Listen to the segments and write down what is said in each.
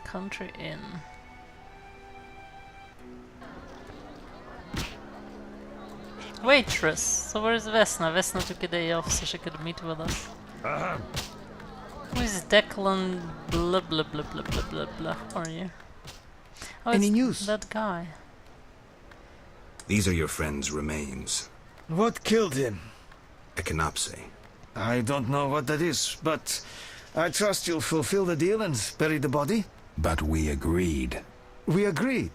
Country Inn. Waitress! So where's Vesna? Vesna took a day off so she could meet with us. Who is Declan blah blah blah blah blah blah blah? Who are you? Oh, Any it's news? that guy. These are your friend's remains. What killed him? Echinopse. I don't know what that is, but I trust you'll fulfill the deal and bury the body. But we agreed. We agreed.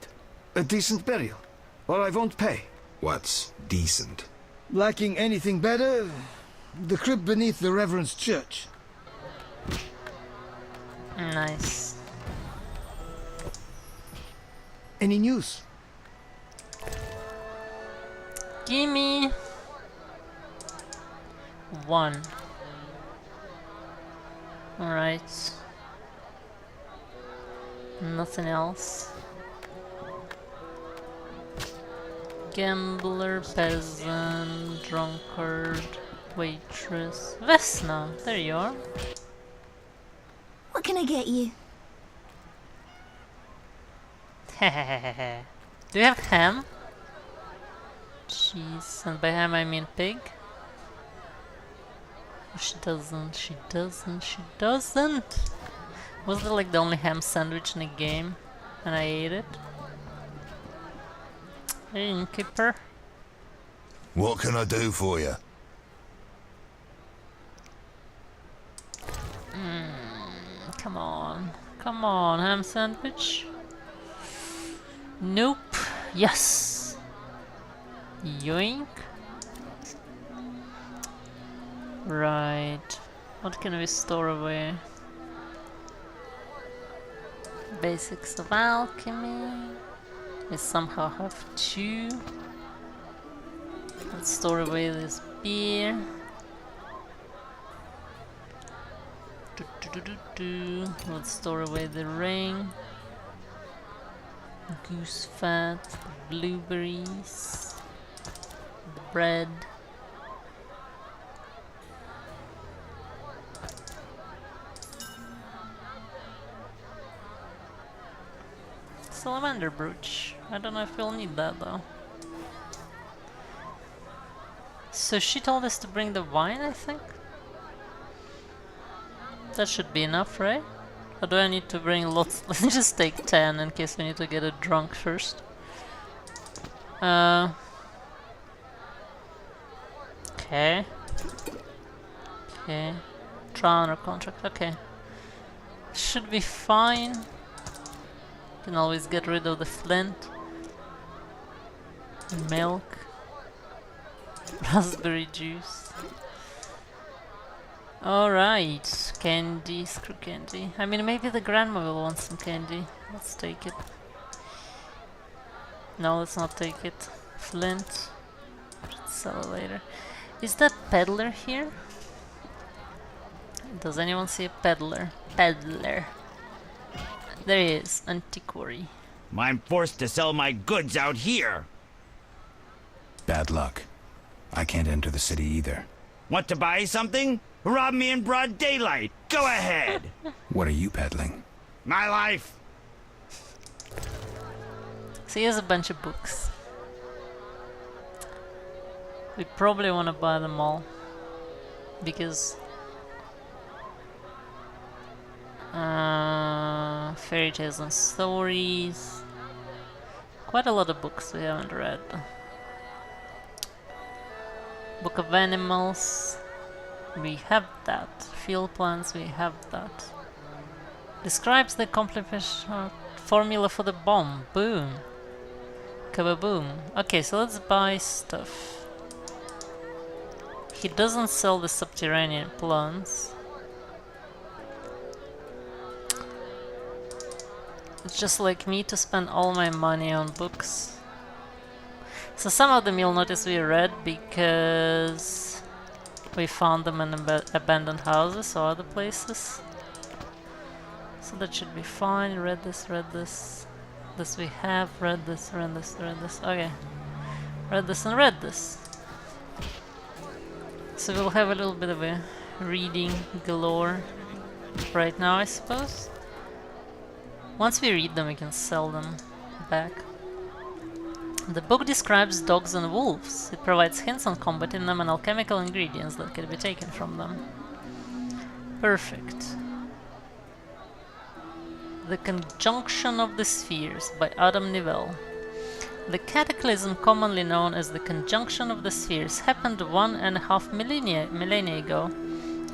A decent burial. Or I won't pay. What's decent? Lacking anything better, the crypt beneath the Reverend's church. Nice. Any news? Gimme 1. Alright. Nothing else. Gambler, peasant, drunkard, waitress. Vesna, there you are. What can I get you? Hehehehe. Do you have ham? Cheese, and by ham I mean pig. Oh, she doesn't, she doesn't, she doesn't! Was that like the only ham sandwich in the game? And I ate it? Hey, innkeeper. What can I do for you? Come on. Come on, ham sandwich. Nope. Yes! Yoink. Right. What can we store away? Basics of alchemy. We somehow have 2. Let's store away this beer. Let's store away the ring. Goose fat, blueberries, the bread. Salamander brooch. I don't know if we'll need that though. So she told us to bring the wine, I think? That should be enough, right? Or do I need to bring lots? Let's just take 10 in case we need to get it drunk first. Okay. Okay. Trial under contract, okay. Should be fine. Can always get rid of the flint. Milk. Raspberry juice. Alright, candy, screw candy. I mean, maybe the grandma will want some candy. Let's take it. No, let's not take it. Flint. Should sell it later. Is that peddler here? Does anyone see a peddler? Peddler. There he is, antiquary. I'm forced to sell my goods out here. Bad luck. I can't enter the city either. Want to buy something? Rob me in broad daylight. Go ahead. What are you peddling? My life. So he has a bunch of books. We probably want to buy them all. Because... fairy tales and stories. Quite a lot of books we haven't read. Book of Animals. We have that. Field plans, we have that. Describes the completion formula for the bomb. Boom. Kababoom. Okay, so let's buy stuff. He doesn't sell the subterranean plants. It's just like me to spend all my money on books. So some of them you'll notice we read because we found them in abandoned houses or other places. So that should be fine. Read this, read this. This we have. Read this, read this, read this. Okay. Read this and read this. So we'll have a little bit of a reading galore right now, I suppose. Once we read them, we can sell them back. The book describes dogs and wolves. It provides hints on combat in them and alchemical ingredients that can be taken from them. Perfect. The Conjunction of the Spheres by Adam Nivell. The cataclysm commonly known as the Conjunction of the Spheres happened 1.5 millennia ago.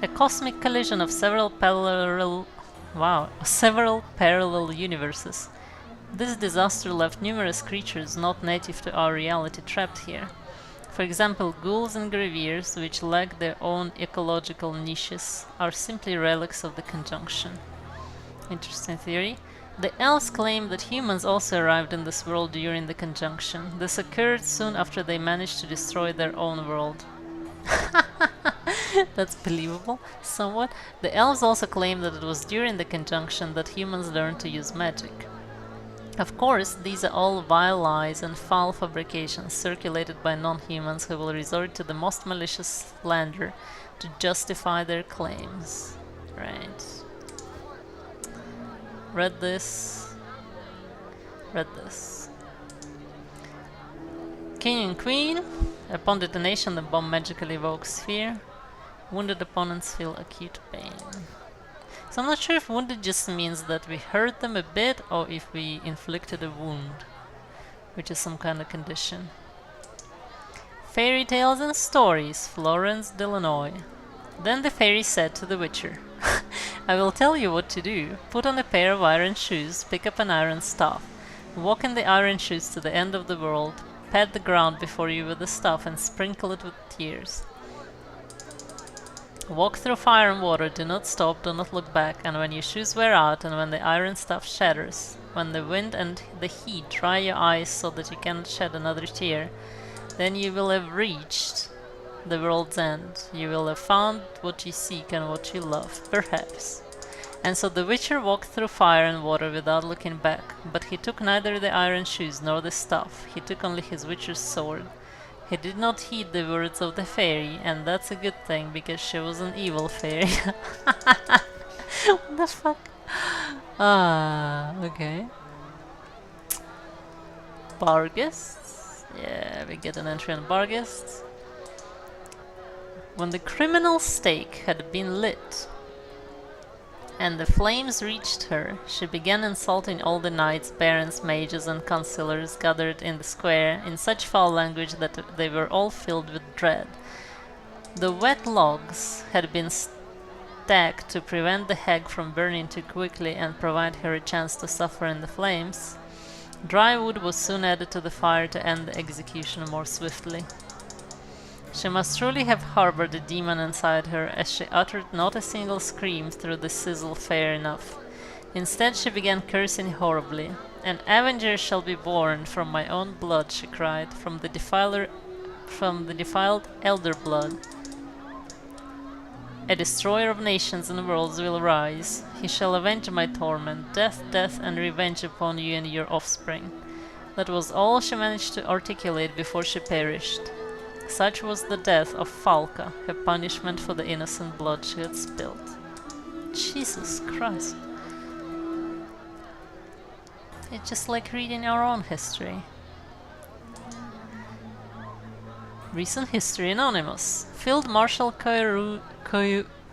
A cosmic collision of several parallel universes. This disaster left numerous creatures not native to our reality trapped here. For example, ghouls and graveers, which lack their own ecological niches, are simply relics of the conjunction. Interesting theory. The elves claim that humans also arrived in this world during the conjunction. This occurred soon after they managed to destroy their own world. That's believable, somewhat. The elves also claim that it was during the conjunction that humans learned to use magic. Of course, these are all vile lies and foul fabrications circulated by non-humans who will resort to the most malicious slander to justify their claims. Right. Read this. Read this. King and Queen. Upon detonation, the bomb magically evokes fear. Wounded opponents feel acute pain. So I'm not sure if wounded just means that we hurt them a bit or if we inflicted a wound, which is some kind of condition. Fairy Tales and Stories, Florence Delanoy. Then the fairy said to the Witcher, I will tell you what to do. Put on a pair of iron shoes, pick up an iron staff, walk in the iron shoes to the end of the world, pat the ground before you with the staff and sprinkle it with tears. Walk through fire and water, do not stop, do not look back, and when your shoes wear out and when the iron staff shatters, when the wind and the heat dry your eyes so that you cannot shed another tear, then you will have reached the world's end. You will have found what you seek and what you love, perhaps. And so the Witcher walked through fire and water without looking back, but he took neither the iron shoes nor the staff, he took only his Witcher's sword. He did not heed the words of the fairy, and that's a good thing, because she was an evil fairy. What the fuck? Okay. Barghists. Yeah, we get an entry on Barghists. When the criminal stake had been lit, and the flames reached her, she began insulting all the knights, barons, mages, and councillors gathered in the square in such foul language that they were all filled with dread. The wet logs had been stacked to prevent the hag from burning too quickly and provide her a chance to suffer in the flames. Dry wood was soon added to the fire to end the execution more swiftly. She must truly have harbored a demon inside her, as she uttered not a single scream through the sizzle fair enough. Instead she began cursing horribly. An avenger shall be born from my own blood, she cried, from the defiled elder blood. A destroyer of nations and worlds will rise. He shall avenge my torment, death, death, and revenge upon you and your offspring. That was all she managed to articulate before she perished. Such was the death of Falca, her punishment for the innocent blood she had spilled. Jesus Christ. It's just like reading our own history. Recent History Anonymous. Field Marshal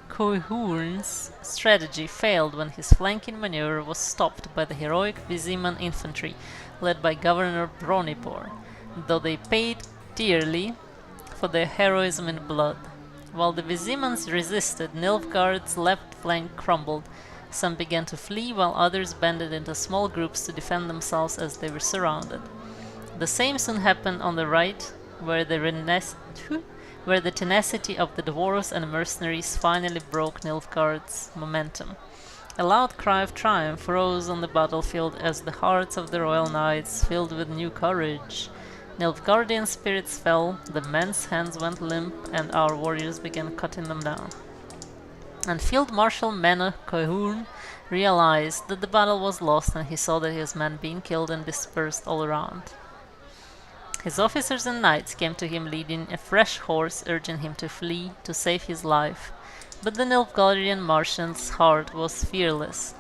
Coihorn's strategy failed when his flanking maneuver was stopped by the heroic Viziman infantry led by Governor Bronibor, though they paid dearly for their heroism in blood. While the Vizimans resisted, Nilfgaard's left flank crumbled. Some began to flee, while others banded into small groups to defend themselves as they were surrounded. The same soon happened on the right, where the tenacity of the dwarves and mercenaries finally broke Nilfgaard's momentum. A loud cry of triumph rose on the battlefield as the hearts of the royal knights filled with new courage. Nilfgaardian spirits fell, the men's hands went limp, and our warriors began cutting them down. And Field Marshal Mena Coihorn realized that the battle was lost, and he saw that his men being killed and dispersed all around. His officers and knights came to him leading a fresh horse, urging him to flee, to save his life. But the Nilfgaardian Marshal's heart was fearless.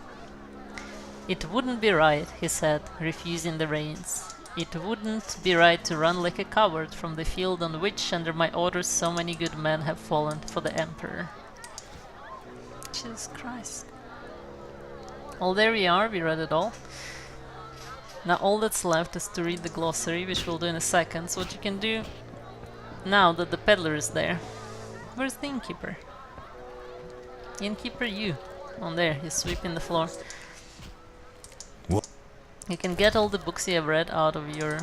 It wouldn't be right, he said, refusing the reins. It wouldn't be right to run like a coward from the field on which, under my orders, so many good men have fallen for the Emperor. Jesus Christ. Well, there we are, we read it all. Now all that's left is to read the glossary, which we'll do in a second. So what you can do now that the peddler is there. Where's the innkeeper? Innkeeper, you. On there, he's sweeping the floor. What? You can get all the books you have read out of your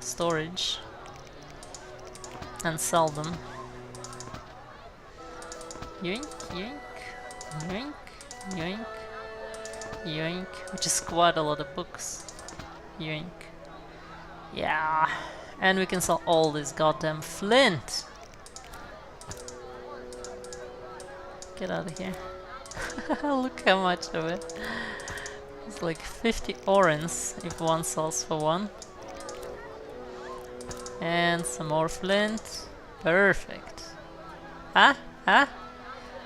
storage and sell them. Yoink, yoink, yoink, yoink, yoink, which is quite a lot of books. Yoink. Yeah, and we can sell all this goddamn flint. Get out of here. Look how much of it. It's like 50 orens if one sells for one. And some more flint. Perfect. Ah, ah.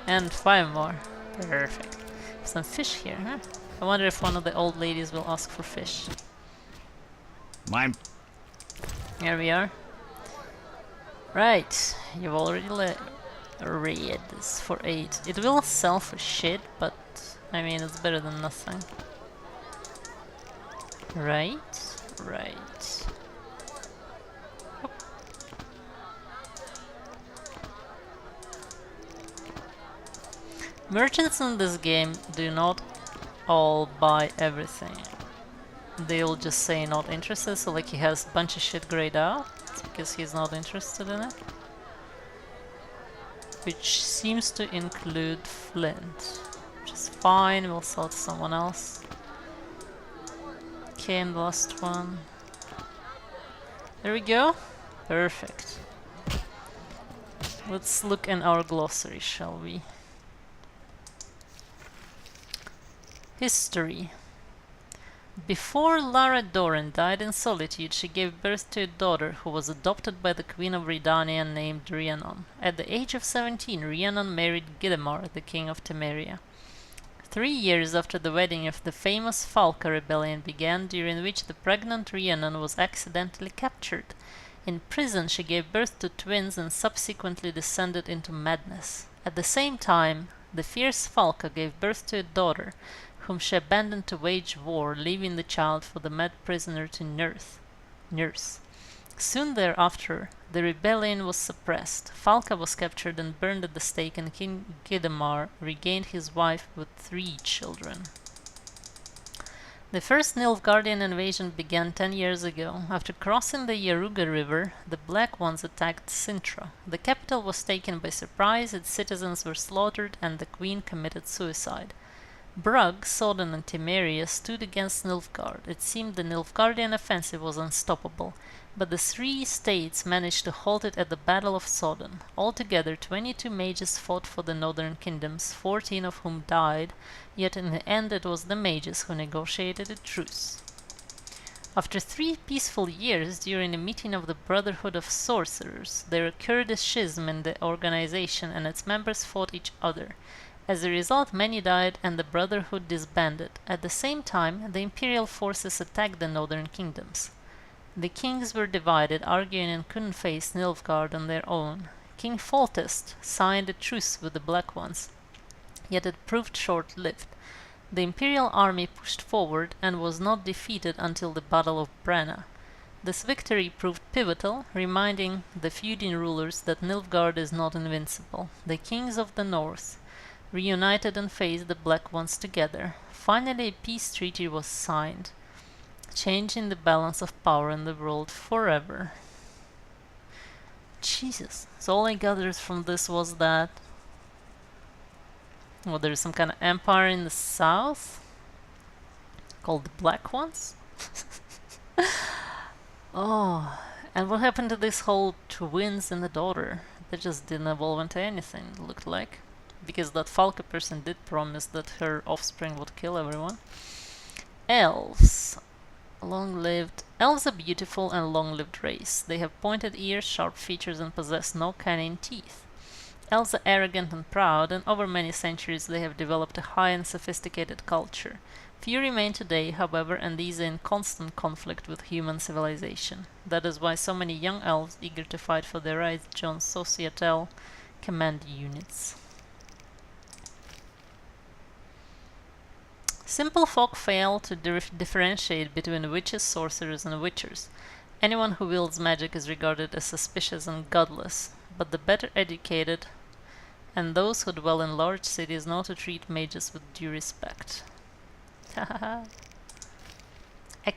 And 5 more. Perfect. Some fish here, huh? I wonder if one of the old ladies will ask for fish. Mine. Here we are. Right, you've already read this for 8. It will sell for shit, but I mean it's better than nothing. Right, right. Oop. Merchants in this game do not all buy everything. They'll just say not interested, so like he has a bunch of shit grayed out, it's because he's not interested in it. Which seems to include flint, which is fine, we'll sell it to someone else. Okay, and the last one. There we go. Perfect. Let's look in our glossary, shall we? History. Before Lara Doran died in solitude, she gave birth to a daughter who was adopted by the Queen of Redania named Rhiannon. At the age of 17, Rhiannon married Gidemar, the king of Temeria. 3 years after the wedding of the famous Falka rebellion began, during which the pregnant Rhiannon was accidentally captured. In prison, she gave birth to twins and subsequently descended into madness. At the same time, the fierce Falka gave birth to a daughter, whom she abandoned to wage war, leaving the child for the mad prisoner to nurse. Soon thereafter, the rebellion was suppressed. Falka was captured and burned at the stake, and King Gidemar regained his wife with 3 children. The first Nilfgaardian invasion began 10 years ago. After crossing the Yaruga River, the Black Ones attacked Sintra. The capital was taken by surprise, its citizens were slaughtered, and the queen committed suicide. Brugg, Sodden and Temeria stood against Nilfgaard. It seemed the Nilfgaardian offensive was unstoppable, but the 3 states managed to halt it at the Battle of Sodden. Altogether, 22 mages fought for the northern kingdoms, 14 of whom died, yet in the end it was the mages who negotiated a truce. After 3 peaceful years, during a meeting of the Brotherhood of Sorcerers, there occurred a schism in the organization and its members fought each other. As a result, many died and the Brotherhood disbanded. At the same time, the imperial forces attacked the northern kingdoms. The kings were divided, arguing and couldn't face Nilfgaard on their own. King Foltest signed a truce with the Black Ones, yet it proved short-lived. The imperial army pushed forward and was not defeated until the Battle of Brenna. This victory proved pivotal, reminding the feuding rulers that Nilfgaard is not invincible. The kings of the north reunited and faced the Black Ones together. Finally, a peace treaty was signed, changing the balance of power in the world forever. Jesus. So all I gathered from this was that there is some kind of empire in the south called the Black Ones. Oh, and what happened to this whole twins and the daughter? They just didn't evolve into anything, it looked like. Because that Falka person did promise that her offspring would kill everyone. Elves. Long-lived. Elves are beautiful and long-lived race. They have pointed ears, sharp features, and possess no canine teeth. Elves are arrogant and proud, and over many centuries they have developed a high and sophisticated culture. Few remain today, however, and these are in constant conflict with human civilization. That is why so many young elves eager to fight for their rights join Societal command units. Simple folk fail to differentiate between witches, sorcerers, and witchers. Anyone who wields magic is regarded as suspicious and godless, but the better educated and those who dwell in large cities know to treat mages with due respect. A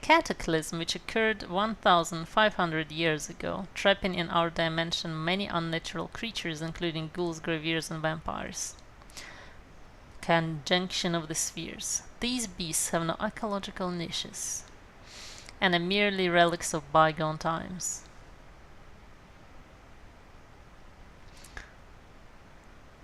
cataclysm which occurred 1,500 years ago, trapping in our dimension many unnatural creatures including ghouls, graveers, and vampires. Conjunction of the spheres. These beasts have no ecological niches and are merely relics of bygone times.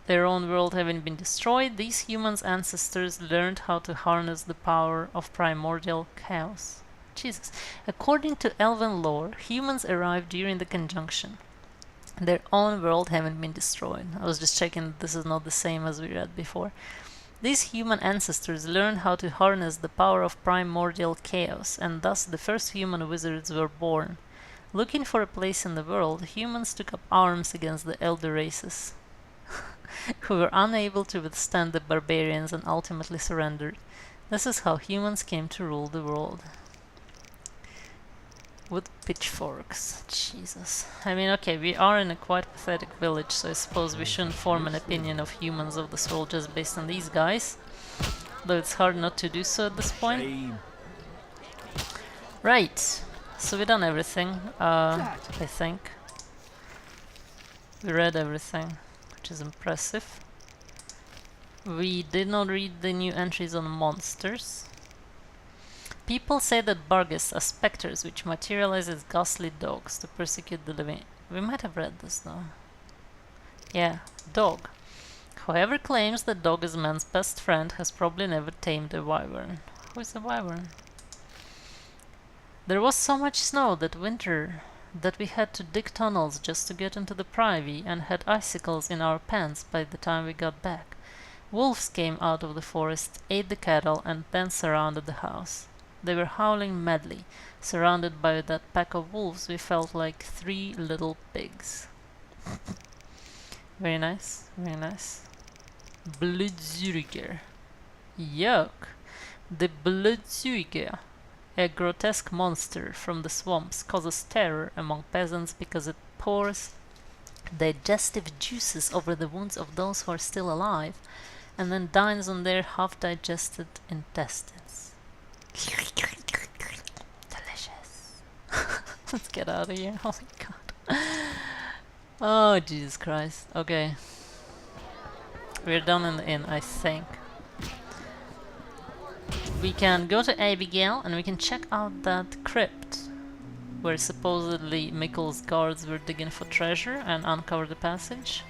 Their own world having been destroyed, these humans' ancestors learned how to harness the power of primordial chaos. Jesus. According to elven lore, humans arrived during the conjunction. Their own world having been destroyed. I was just checking this is not the same as we read before. These human ancestors learned how to harness the power of primordial chaos, and thus the first human wizards were born. Looking for a place in the world, humans took up arms against the elder races, who were unable to withstand the barbarians and ultimately surrendered. This is how humans came to rule the world. With pitchforks. Jesus. I mean, okay, we are in a quite pathetic village, so I suppose we shouldn't form an opinion of humans of this world just based on these guys. Though it's hard not to do so at this point. Right. So we've done everything, I think. We read everything, which is impressive. We did not read the new entries on monsters. People say that Barghest are specters which materialize as ghastly dogs to persecute the living. We might have read this though. Yeah, dog. Whoever claims that dog is man's best friend has probably never tamed a wyvern. Who is a wyvern? There was so much snow that winter that we had to dig tunnels just to get into the privy and had icicles in our pants by the time we got back. Wolves came out of the forest, ate the cattle, and then surrounded the house. They were howling madly. Surrounded by that pack of wolves, we felt like 3 little pigs. Very nice, very nice. Blutzuiger. Yuck. The Blutzuiger, a grotesque monster from the swamps, causes terror among peasants because it pours digestive juices over the wounds of those who are still alive and then dines on their half-digested intestines. Delicious. Let's get out of here. Oh my god. Oh, Jesus Christ. Okay. We're done in the inn, I think. We can go to Abigail and we can check out that crypt where supposedly Mikkel's guards were digging for treasure and uncover the passage.